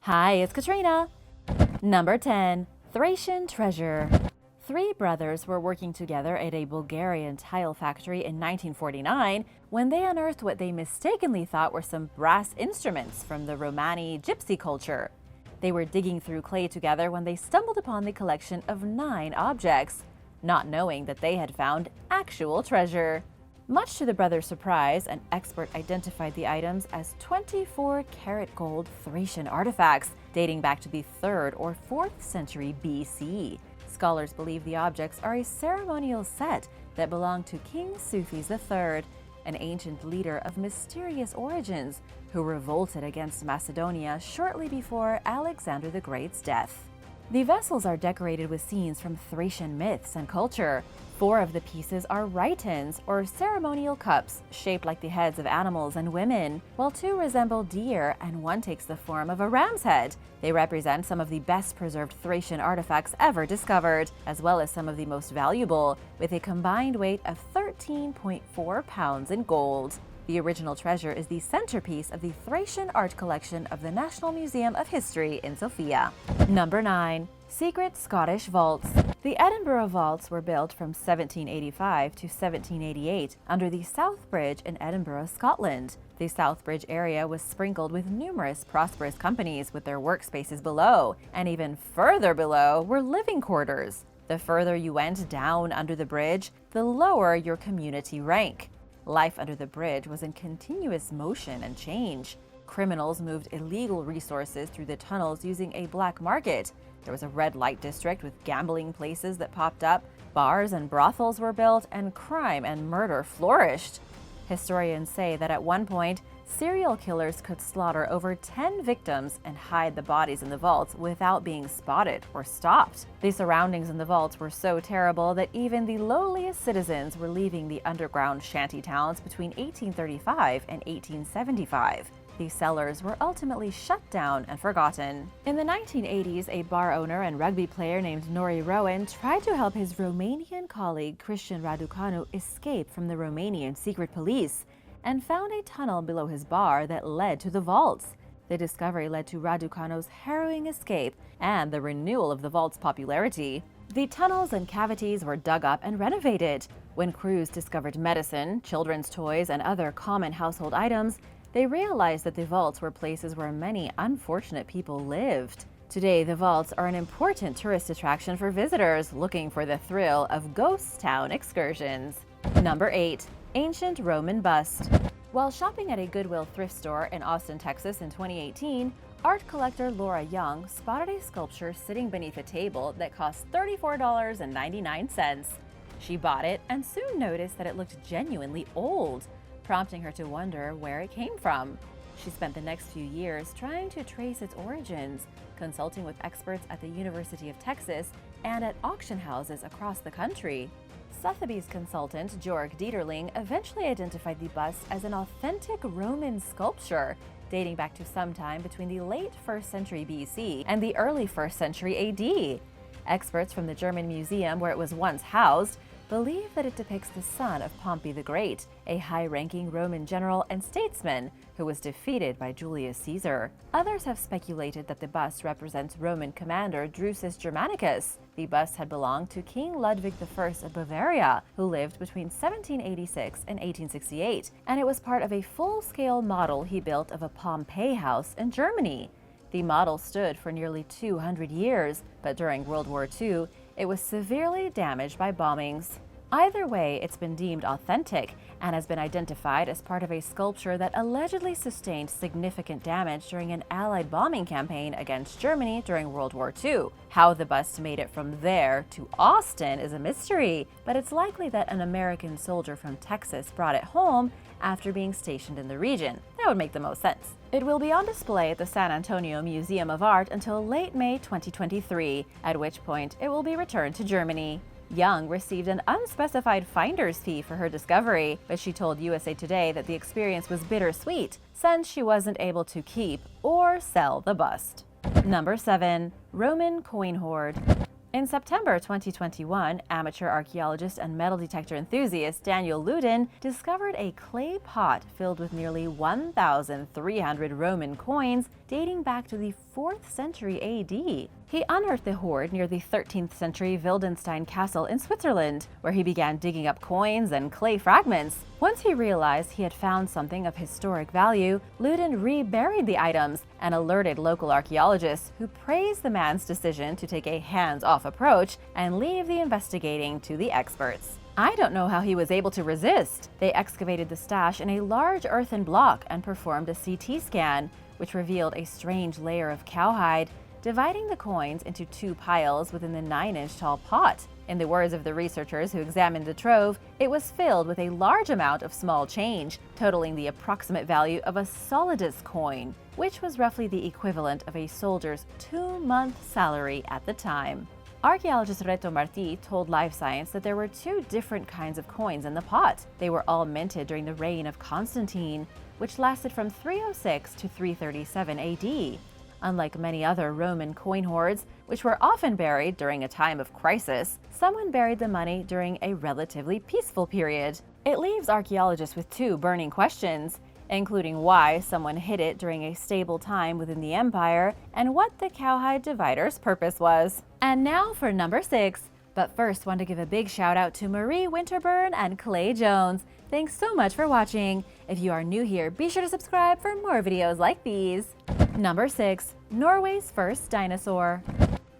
Hi, it's Katrina. Number 10. Thracian Treasure. Three brothers were working together at a Bulgarian tile factory in 1949 when they unearthed what they mistakenly thought were some brass instruments from the Romani gypsy culture. They were digging through clay together when they stumbled upon the collection of 9 objects, not knowing that they had found actual treasure. Much to the brothers' surprise, an expert identified the items as 24-karat gold Thracian artifacts dating back to the 3rd or 4th century BC. Scholars believe the objects are a ceremonial set that belonged to King Sufis III, an ancient leader of mysterious origins who revolted against Macedonia shortly before Alexander the Great's death. The vessels are decorated with scenes from Thracian myths and culture. 4 of the pieces are rhytons, or ceremonial cups, shaped like the heads of animals and women, while 2 resemble deer and 1 takes the form of a ram's head. They represent some of the best-preserved Thracian artifacts ever discovered, as well as some of the most valuable, with a combined weight of 13.4 pounds in gold. The original treasure is the centerpiece of the Thracian art collection of the National Museum of History in Sofia. Number 9. Secret Scottish Vaults. The Edinburgh Vaults were built from 1785 to 1788 under the South Bridge in Edinburgh, Scotland. The South Bridge area was sprinkled with numerous prosperous companies with their workspaces below, and even further below were living quarters. The further you went down under the bridge, the lower your community rank. Life under the bridge was in continuous motion and change. Criminals moved illegal resources through the tunnels using a black market. There was a red light district with gambling places that popped up, bars and brothels were built, and crime and murder flourished. Historians say that at one point, serial killers could slaughter over 10 victims and hide the bodies in the vaults without being spotted or stopped. The surroundings in the vaults were so terrible that even the lowliest citizens were leaving the underground shanty towns between 1835 and 1875. These cellars were ultimately shut down and forgotten. In the 1980s, a bar owner and rugby player named Nori Rowan tried to help his Romanian colleague Cristian Raducanu escape from the Romanian secret police and found a tunnel below his bar that led to the vaults. The discovery led to Raducanu's harrowing escape and the renewal of the vault's popularity. The tunnels and cavities were dug up and renovated. When crews discovered medicine, children's toys, and other common household items, they realized that the vaults were places where many unfortunate people lived. Today, the vaults are an important tourist attraction for visitors looking for the thrill of ghost town excursions. Number 8. Ancient Roman Bust. While shopping at a Goodwill thrift store in Austin, Texas in 2018, art collector Laura Young spotted a sculpture sitting beneath a table that cost $34.99. She bought it and soon noticed that it looked genuinely old, prompting her to wonder where it came from. She spent the next few years trying to trace its origins, consulting with experts at the University of Texas and at auction houses across the country. Sotheby's consultant Georg Dieterling eventually identified the bust as an authentic Roman sculpture dating back to sometime between the late 1st century BC and the early 1st century AD. Experts from the German museum where it was once housed believe that it depicts the son of Pompey the Great, a high-ranking Roman general and statesman who was defeated by Julius Caesar. Others have speculated that the bust represents Roman commander Drusus Germanicus. The bust had belonged to King Ludwig I of Bavaria, who lived between 1786 and 1868, and it was part of a full-scale model he built of a Pompeii house in Germany. The model stood for nearly 200 years, but during World War II, it was severely damaged by bombings. Either way, it's been deemed authentic and has been identified as part of a sculpture that allegedly sustained significant damage during an Allied bombing campaign against Germany during World War II. How the bust made it from there to Austin is a mystery, but it's likely that an American soldier from Texas brought it home after being stationed in the region. That would make the most sense. It will be on display at the San Antonio Museum of Art until late May 2023, at which point it will be returned to Germany. Young received an unspecified finder's fee for her discovery, but she told USA Today that the experience was bittersweet since she wasn't able to keep or sell the bust. Number 7. Roman Coin Hoard. In September 2021, amateur archaeologist and metal detector enthusiast Daniel Ludin discovered a clay pot filled with nearly 1,300 Roman coins dating back to the 4th century AD. He unearthed the hoard near the 13th century Wildenstein Castle in Switzerland, where he began digging up coins and clay fragments. Once he realized he had found something of historic value, Ludin reburied the items and alerted local archaeologists, who praised the man's decision to take a hands-off approach and leave the investigating to the experts. I don't know how he was able to resist. They excavated the stash in a large earthen block and performed a CT scan, which revealed a strange layer of cowhide, dividing the coins into 2 piles within the 9-inch tall pot. In the words of the researchers who examined the trove, it was filled with a large amount of small change, totaling the approximate value of a solidus coin, which was roughly the equivalent of a soldier's 2-month salary at the time. Archaeologist Reto Martí told Live Science that there were 2 different kinds of coins in the pot. They were all minted during the reign of Constantine, which lasted from 306 to 337 AD. Unlike many other Roman coin hoards, which were often buried during a time of crisis, someone buried the money during a relatively peaceful period. It leaves archaeologists with 2 burning questions, including why someone hid it during a stable time within the empire and what the cowhide divider's purpose was. And now for number 6. But first, want to give a big shout out to Marie Winterburn and Clay Jones. Thanks so much for watching. If you are new here, be sure to subscribe for more videos like these. Number 6. Norway's first dinosaur.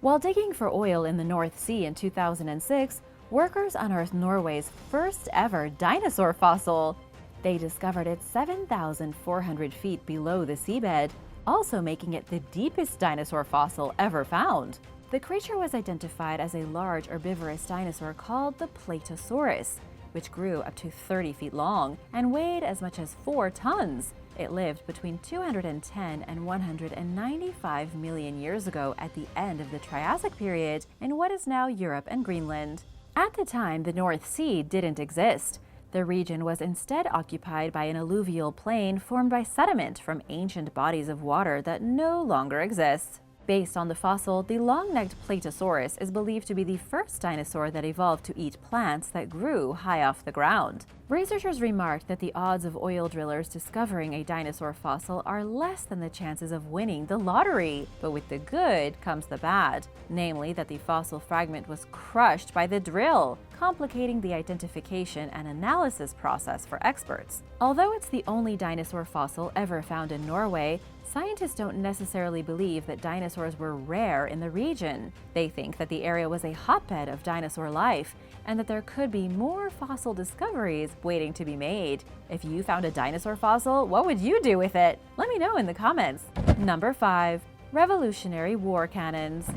While digging for oil in the North Sea in 2006, workers unearthed Norway's first ever dinosaur fossil. They discovered it 7,400 feet below the seabed, also making it the deepest dinosaur fossil ever found. The creature was identified as a large herbivorous dinosaur called the Plateosaurus, which grew up to 30 feet long and weighed as much as 4 tons. It lived between 210 and 195 million years ago at the end of the Triassic period in what is now Europe and Greenland. At the time, the North Sea didn't exist. The region was instead occupied by an alluvial plain formed by sediment from ancient bodies of water that no longer exist. Based on the fossil, the long-necked Plateosaurus is believed to be the first dinosaur that evolved to eat plants that grew high off the ground. Researchers remarked that the odds of oil drillers discovering a dinosaur fossil are less than the chances of winning the lottery. But with the good comes the bad, namely that the fossil fragment was crushed by the drill, complicating the identification and analysis process for experts. Although it's the only dinosaur fossil ever found in Norway, scientists don't necessarily believe that dinosaurs were rare in the region. They think that the area was a hotbed of dinosaur life, and that there could be more fossil discoveries waiting to be made. If you found a dinosaur fossil, what would you do with it? Let me know in the comments. Number 5. Revolutionary War cannons.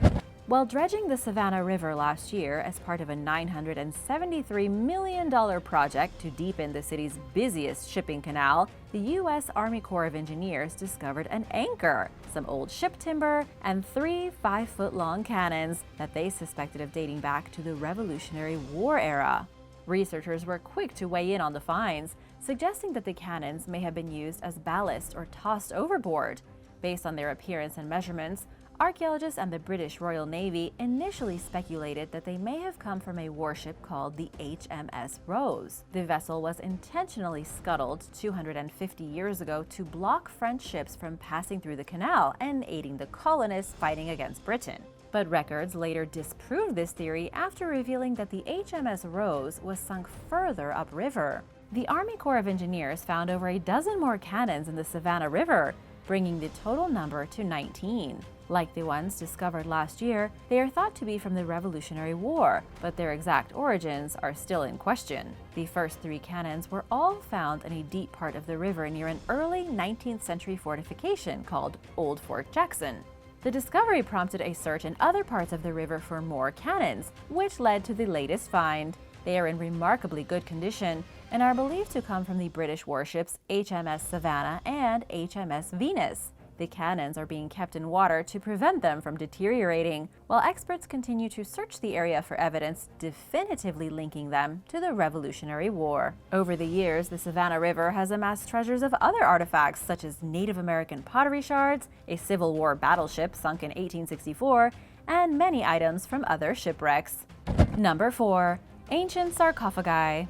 While dredging the Savannah River last year as part of a $973 million project to deepen the city's busiest shipping canal, the U.S. Army Corps of Engineers discovered an anchor, some old ship timber, and 3 5-foot-long cannons that they suspected of dating back to the Revolutionary War era. Researchers were quick to weigh in on the finds, suggesting that the cannons may have been used as ballast or tossed overboard. Based on their appearance and measurements, archaeologists and the British Royal Navy initially speculated that they may have come from a warship called the HMS Rose. The vessel was intentionally scuttled 250 years ago to block French ships from passing through the canal and aiding the colonists fighting against Britain. But records later disproved this theory after revealing that the HMS Rose was sunk further upriver. The Army Corps of Engineers found over a dozen more cannons in the Savannah River, bringing the total number to 19. Like the ones discovered last year, they are thought to be from the Revolutionary War, but their exact origins are still in question. The first 3 cannons were all found in a deep part of the river near an early 19th century fortification called Old Fort Jackson. The discovery prompted a search in other parts of the river for more cannons, which led to the latest find. They are in remarkably good condition and are believed to come from the British warships HMS Savannah and HMS Venus. The cannons are being kept in water to prevent them from deteriorating, while experts continue to search the area for evidence definitively linking them to the Revolutionary War. Over the years, the Savannah River has amassed treasures of other artifacts such as Native American pottery shards, a Civil War battleship sunk in 1864, and many items from other shipwrecks. Number 4. Ancient sarcophagi.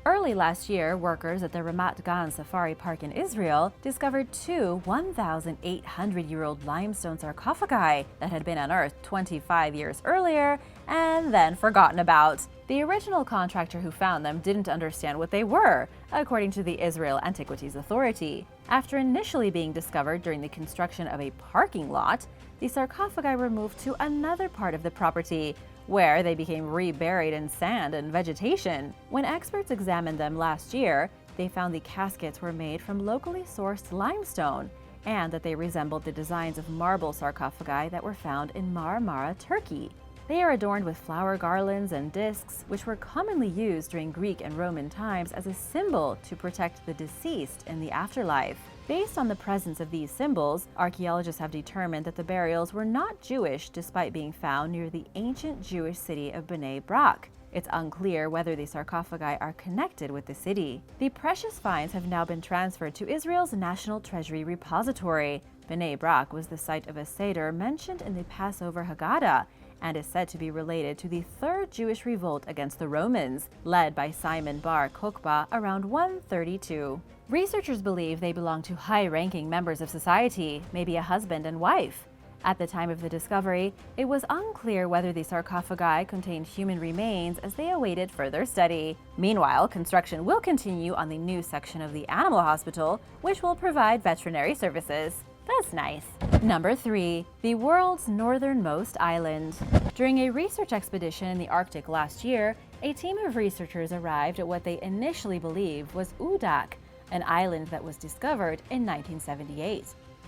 Early last year, workers at the Ramat Gan Safari Park in Israel discovered two 1,800-year-old limestone sarcophagi that had been unearthed 25 years earlier and then forgotten about. The original contractor who found them didn't understand what they were, according to the Israel Antiquities Authority. After initially being discovered during the construction of a parking lot, the sarcophagi were moved to another part of the property, where they became reburied in sand and vegetation. When experts examined them last year, they found the caskets were made from locally sourced limestone and that they resembled the designs of marble sarcophagi that were found in Marmara, Turkey. They are adorned with flower garlands and discs, which were commonly used during Greek and Roman times as a symbol to protect the deceased in the afterlife. Based on the presence of these symbols, archaeologists have determined that the burials were not Jewish despite being found near the ancient Jewish city of Bnei Brak. It's unclear whether the sarcophagi are connected with the city. The precious finds have now been transferred to Israel's National Treasury Repository. Bnei Brak was the site of a Seder mentioned in the Passover Haggadah, and is said to be related to the Third Jewish Revolt against the Romans, led by Simon Bar Kokhba around 132. Researchers believe they belong to high-ranking members of society, maybe a husband and wife. At the time of the discovery, it was unclear whether the sarcophagi contained human remains as they awaited further study. Meanwhile, construction will continue on the new section of the animal hospital, which will provide veterinary services. That's nice. Number 3. The world's northernmost island. During a research expedition in the Arctic last year, a team of researchers arrived at what they initially believed was Udak, an island that was discovered in 1978.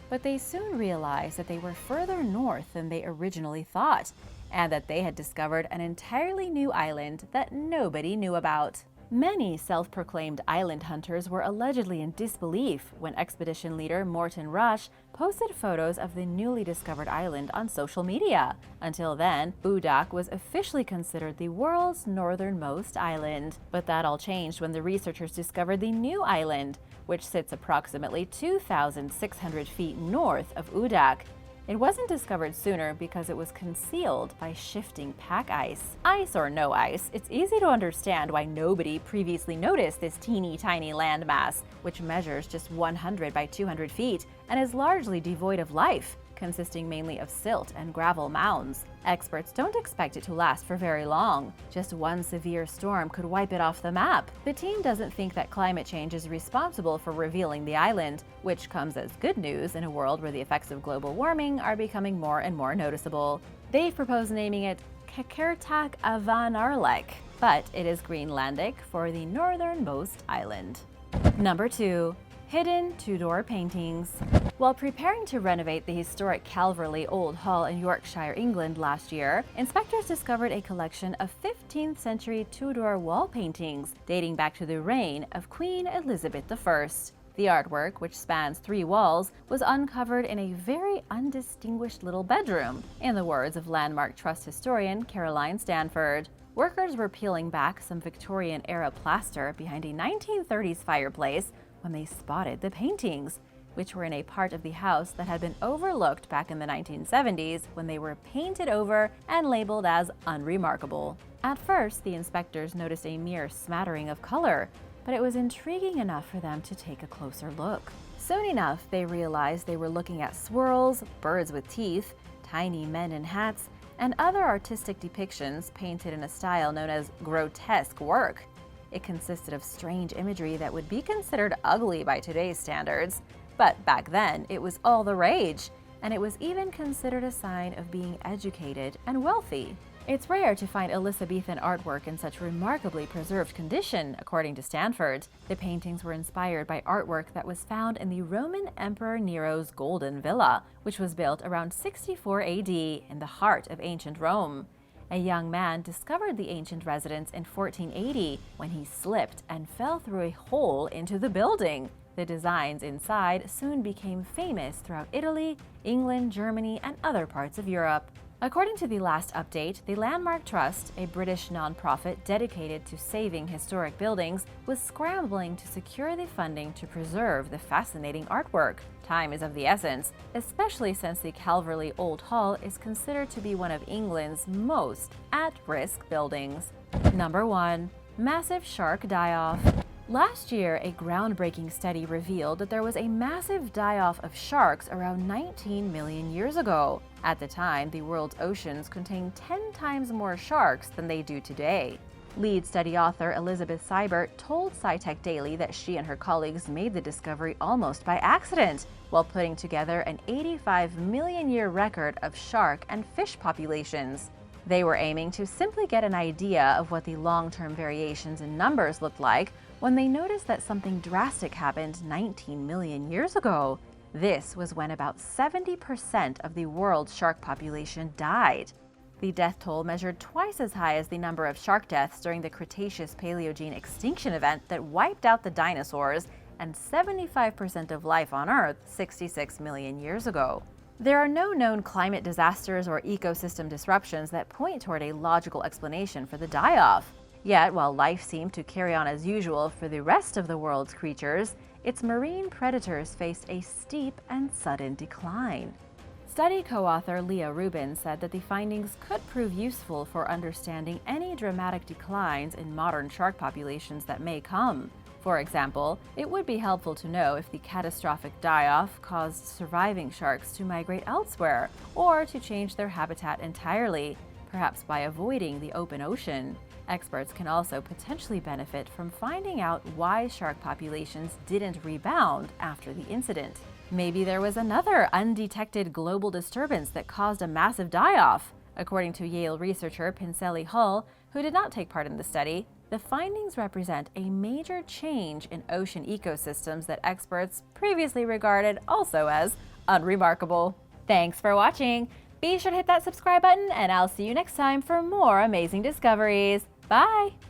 But they soon realized that they were further north than they originally thought, and that they had discovered an entirely new island that nobody knew about. Many self-proclaimed island hunters were allegedly in disbelief when expedition leader Morten Rush posted photos of the newly discovered island on social media. Until then, Udak was officially considered the world's northernmost island. But that all changed when the researchers discovered the new island, which sits approximately 2,600 feet north of Udak. It wasn't discovered sooner because it was concealed by shifting pack ice. Ice or no ice, it's easy to understand why nobody previously noticed this teeny tiny landmass, which measures just 100 by 200 feet and is largely devoid of life, consisting mainly of silt and gravel mounds. Experts don't expect it to last for very long. Just one severe storm could wipe it off the map. The team doesn't think that climate change is responsible for revealing the island, which comes as good news in a world where the effects of global warming are becoming more and more noticeable. They've proposed naming it Kekertak Avanarlek, but it is Greenlandic for the northernmost island. Number 2. Hidden two-door paintings. While preparing to renovate the historic Calverley Old Hall in Yorkshire, England last year, inspectors discovered a collection of 15th century two-door wall paintings dating back to the reign of Queen Elizabeth I. The artwork, which spans 3 walls, was uncovered in a very undistinguished little bedroom, in the words of Landmark Trust historian Caroline Stanford. Workers were peeling back some Victorian-era plaster behind a 1930s fireplace when they spotted the paintings, which were in a part of the house that had been overlooked back in the 1970s when they were painted over and labeled as unremarkable. At first, the inspectors noticed a mere smattering of color, but it was intriguing enough for them to take a closer look. Soon enough, they realized they were looking at swirls, birds with teeth, tiny men in hats, and other artistic depictions painted in a style known as grotesque work. It consisted of strange imagery that would be considered ugly by today's standards, but back then it was all the rage, and it was even considered a sign of being educated and wealthy. It's rare to find Elizabethan artwork in such remarkably preserved condition, according to Stanford. The paintings were inspired by artwork that was found in the Roman Emperor Nero's Golden Villa, which was built around 64 AD in the heart of ancient Rome. A young man discovered the ancient residence in 1480 when he slipped and fell through a hole into the building. The designs inside soon became famous throughout Italy, England, Germany, and other parts of Europe. According to the last update, the Landmark Trust, a British nonprofit dedicated to saving historic buildings, was scrambling to secure the funding to preserve the fascinating artwork. Time is of the essence, especially since the Calverley Old Hall is considered to be one of England's most at-risk buildings. Number 1. Massive shark die-off. Last year, a groundbreaking study revealed that there was a massive die-off of sharks around 19 million years ago. At the time, the world's oceans contained 10 times more sharks than they do today. Lead study author Elizabeth Seibert told SciTech Daily that she and her colleagues made the discovery almost by accident, while putting together an 85 million year record of shark and fish populations. They were aiming to simply get an idea of what the long-term variations in numbers looked like when they noticed that something drastic happened 19 million years ago. This was when about 70% of the world's shark population died. The death toll measured twice as high as the number of shark deaths during the Cretaceous-Paleogene extinction event that wiped out the dinosaurs and 75% of life on Earth 66 million years ago. There are no known climate disasters or ecosystem disruptions that point toward a logical explanation for the die-off. Yet, while life seemed to carry on as usual for the rest of the world's creatures, its marine predators faced a steep and sudden decline. Study co-author Leah Rubin said that the findings could prove useful for understanding any dramatic declines in modern shark populations that may come. For example, it would be helpful to know if the catastrophic die-off caused surviving sharks to migrate elsewhere or to change their habitat entirely, perhaps by avoiding the open ocean. Experts can also potentially benefit from finding out why shark populations didn't rebound after the incident. Maybe there was another undetected global disturbance that caused a massive die-off. According to Yale researcher Pinceli Hull, who did not take part in the study, the findings represent a major change in ocean ecosystems that experts previously regarded also as unremarkable. Thanks for watching! Be sure to hit that subscribe button, and I'll see you next time for more amazing discoveries. Bye!